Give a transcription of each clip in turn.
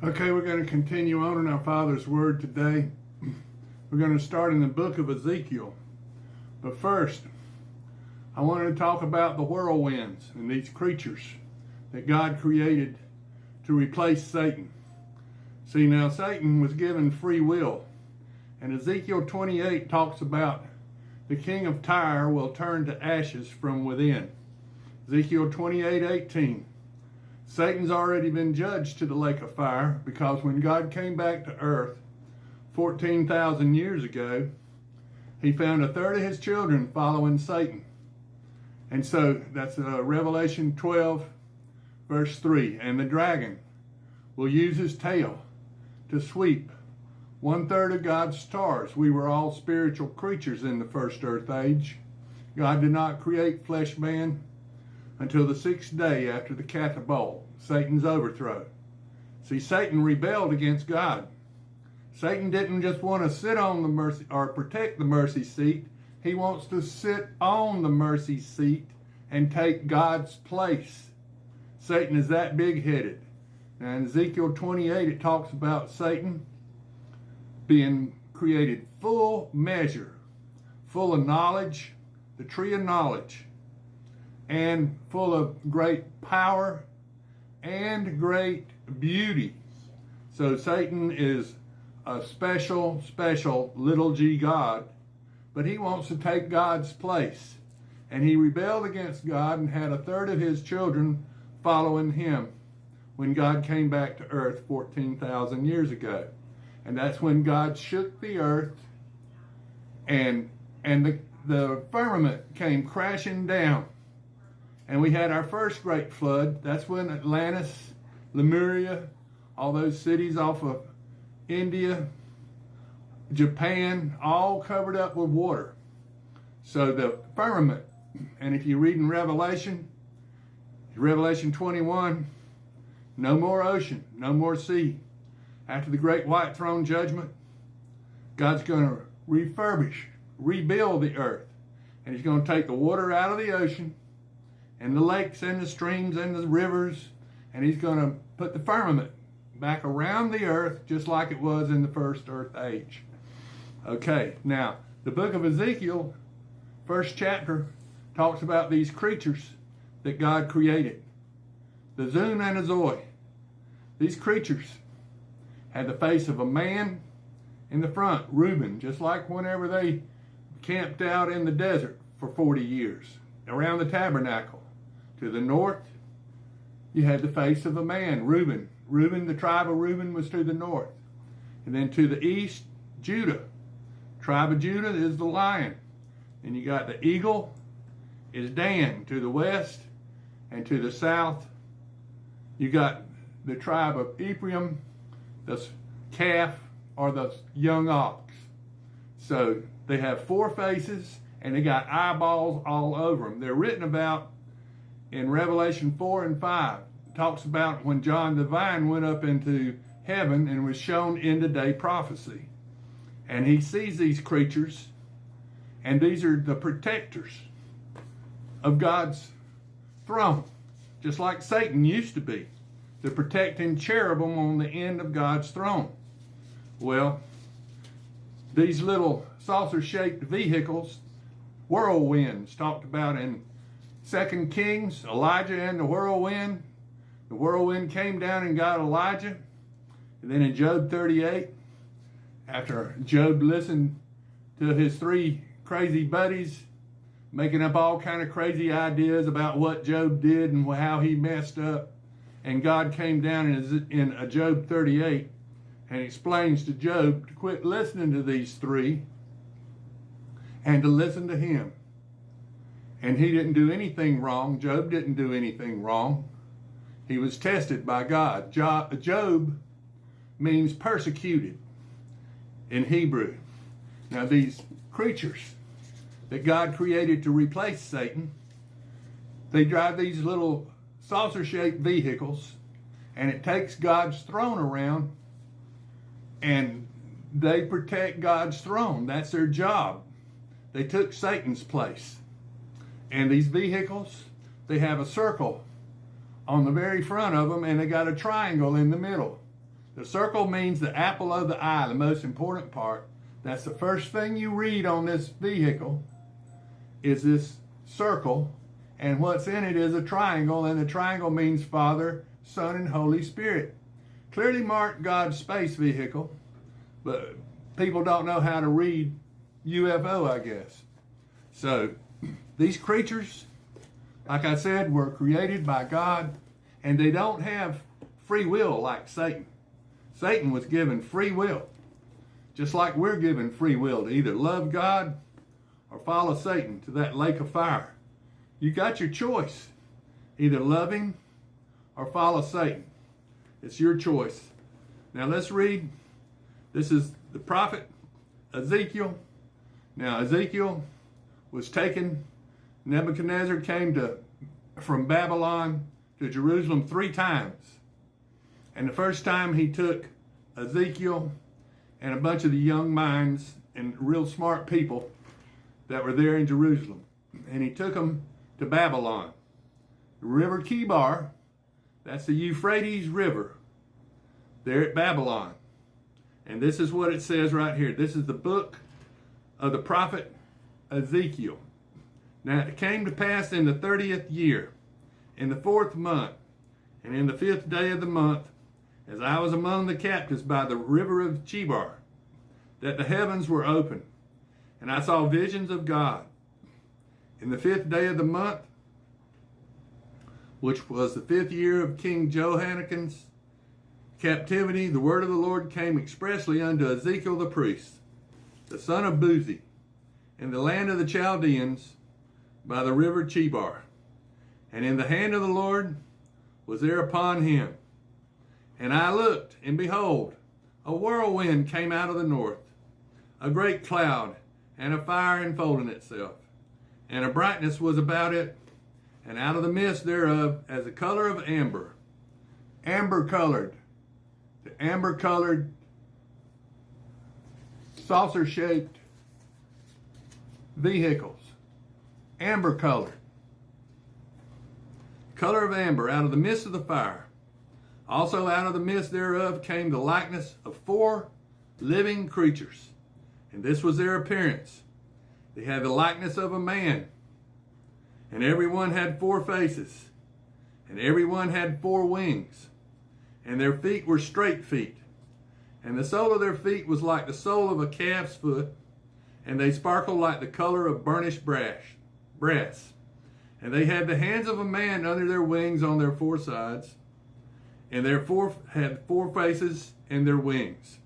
Okay, we're going to continue on in our Father's Word today. We're going to start in the book of Ezekiel. But first, I wanted to talk about the whirlwinds and these creatures that God created to replace Satan. See, now Satan was given free will. And Ezekiel 28 talks about the king of Tyre will turn to ashes from within. Ezekiel 28:18. Satan's already been judged to the lake of fire because when God came back to earth 14,000 years ago, he found a third of his children following Satan. And so that's Revelation 12, verse 3. And the dragon will use his tail to sweep 1/3 of God's stars. We were all spiritual creatures in the first earth age. God did not create flesh man until the 6th day after the catapult, Satan's overthrow. See, Satan rebelled against God. Satan didn't just want to sit on the mercy or protect the mercy seat. He wants to sit on the mercy seat and take God's place. Satan is that big-headed. Now in Ezekiel 28, it talks about Satan being created full measure, full of knowledge, the tree of knowledge, and full of great power and great beauty. So Satan is a special little g God, but he wants to take God's place. And he rebelled against God and had a third of his children following him when God came back to earth 14,000 years ago. And that's when God shook the earth and the firmament came crashing down. And we had our first great flood. That's when Atlantis, Lemuria, all those cities off of India, Japan, all covered up with water. So the firmament, and if you read in Revelation 21, no more ocean, no more sea. After the great white throne judgment, God's going to rebuild the earth. And he's going to take the water out of the ocean and the lakes and the streams and the rivers, and he's going to put the firmament back around the earth just like it was in the first earth age. Okay, now the book of Ezekiel, first chapter, talks about these creatures that God created. The Zun and the Zoy. These creatures had the face of a man in the front, Reuben, just like whenever they camped out in the desert for 40 years around the tabernacle. To the north, you had the face of a man, Reuben. Reuben, the tribe of Reuben, was to the north. And then to the east, Judah. Tribe of Judah is the lion. And you got the eagle is Dan to the west. And to the south, you got the tribe of Ephraim, the calf or the young ox. So they have 4 faces and they got eyeballs all over them. They're written about in Revelation 4 and 5. It talks about when John the Divine went up into heaven and was shown end-of-day prophecy. And he sees these creatures, and these are the protectors of God's throne, just like Satan used to be, the protecting cherubim on the end of God's throne. Well, these little saucer-shaped vehicles, whirlwinds, talked about in 2 Kings, Elijah and the whirlwind. The whirlwind came down and got Elijah. And then in Job 38, after Job listened to his 3 crazy buddies making up all kind of crazy ideas about what Job did and how he messed up, and God came down in Job 38 and explains to Job to quit listening to these 3 and to listen to him. And he didn't do anything wrong. Job didn't do anything wrong. He was tested by God. Job means persecuted in Hebrew. Now these creatures that God created to replace Satan, they drive these little saucer-shaped vehicles, and it takes God's throne around, and they protect God's throne. That's their job. They took Satan's place. And these vehicles, they have a circle on the very front of them, and they got a triangle in the middle. The circle means the apple of the eye, the most important part. That's the first thing you read on this vehicle is this circle, and what's in it is a triangle, and the triangle means Father, Son, and Holy Spirit. Clearly marked God's space vehicle, but people don't know how to read UFO, I guess. So these creatures, like I said, were created by God, and they don't have free will like Satan. Satan was given free will, just like we're given free will to either love God or follow Satan to that lake of fire. You got your choice. Either love him or follow Satan. It's your choice. Now let's read. This is the prophet Ezekiel. Now Ezekiel was taken. Nebuchadnezzar came from Babylon to Jerusalem 3 times. And the first time he took Ezekiel and a bunch of the young minds and real smart people that were there in Jerusalem. And he took them to Babylon. The river Kibar, that's the Euphrates River, there at Babylon. And this is what it says right here. This is the book of the prophet Ezekiel. Now it came to pass in the 30th year, in the 4th month, and in the 5th day of the month, as I was among the captives by the river of Chebar, that the heavens were open, and I saw visions of God. In the 5th day of the month, which was the 5th year of King Jehoiakim's captivity, the word of the Lord came expressly unto Ezekiel the priest, the son of Buzi, in the land of the Chaldeans by the river Chebar. And in the hand of the Lord was there upon him. And I looked, and behold, a whirlwind came out of the north, a great cloud, and a fire enfolding itself. And a brightness was about it, and out of the midst thereof as the color of amber, amber-colored, the amber-colored, saucer-shaped vehicles, amber-colored, color of amber, out of the midst of the fire. Also out of the midst thereof came the likeness of 4 living creatures, and this was their appearance. They had the likeness of a man, and every one had 4 faces, and every one had 4 wings, and their feet were straight feet, and the sole of their feet was like the sole of a calf's foot, and they sparkled like the color of burnished brass. And they had the hands of a man under their wings on their 4 sides, and their had 4 faces in their wings.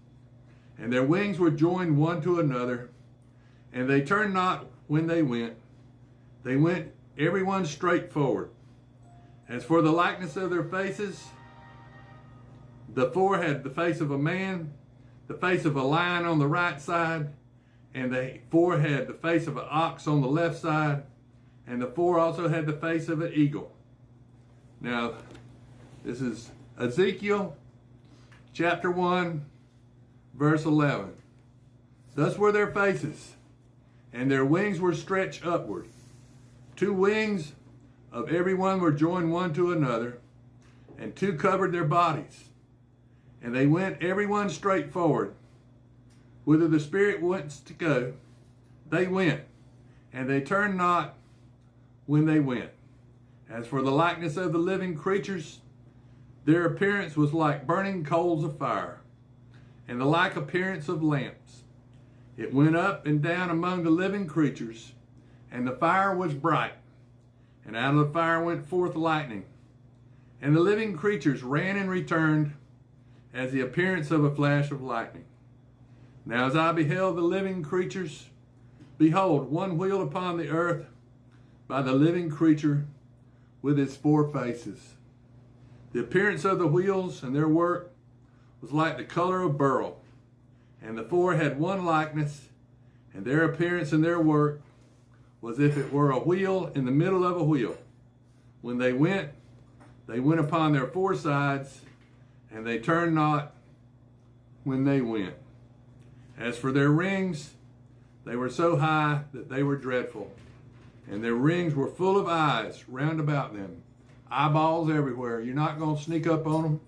And their wings were joined one to another, and they turned not when they went. They went every one straight forward. As for the likeness of their faces, the 4 had the face of a man, the face of a lion on the right side, and the 4 had the face of an ox on the left side, and the 4 also had the face of an eagle. Now, this is Ezekiel chapter 1, verse 11. Thus were their faces, and their wings were stretched upward. 2 wings of every one were joined one to another, and 2 covered their bodies. And they went every one straight forward. Whither the Spirit wants to go, they went, and they turned not when they went. As for the likeness of the living creatures, their appearance was like burning coals of fire, and the like appearance of lamps. It went up and down among the living creatures, and the fire was bright, and out of the fire went forth lightning. And the living creatures ran and returned as the appearance of a flash of lightning. Now as I beheld the living creatures, behold, one wheeled upon the earth by the living creature with its 4 faces. The appearance of the wheels and their work was like the color of beryl, and the 4 had one likeness, and their appearance and their work was if it were a wheel in the middle of a wheel. When they went upon their 4 sides, and they turned not when they went. As for their rings, they were so high that they were dreadful, and their rings were full of eyes round about them. Eyeballs everywhere. You're not going to sneak up on them.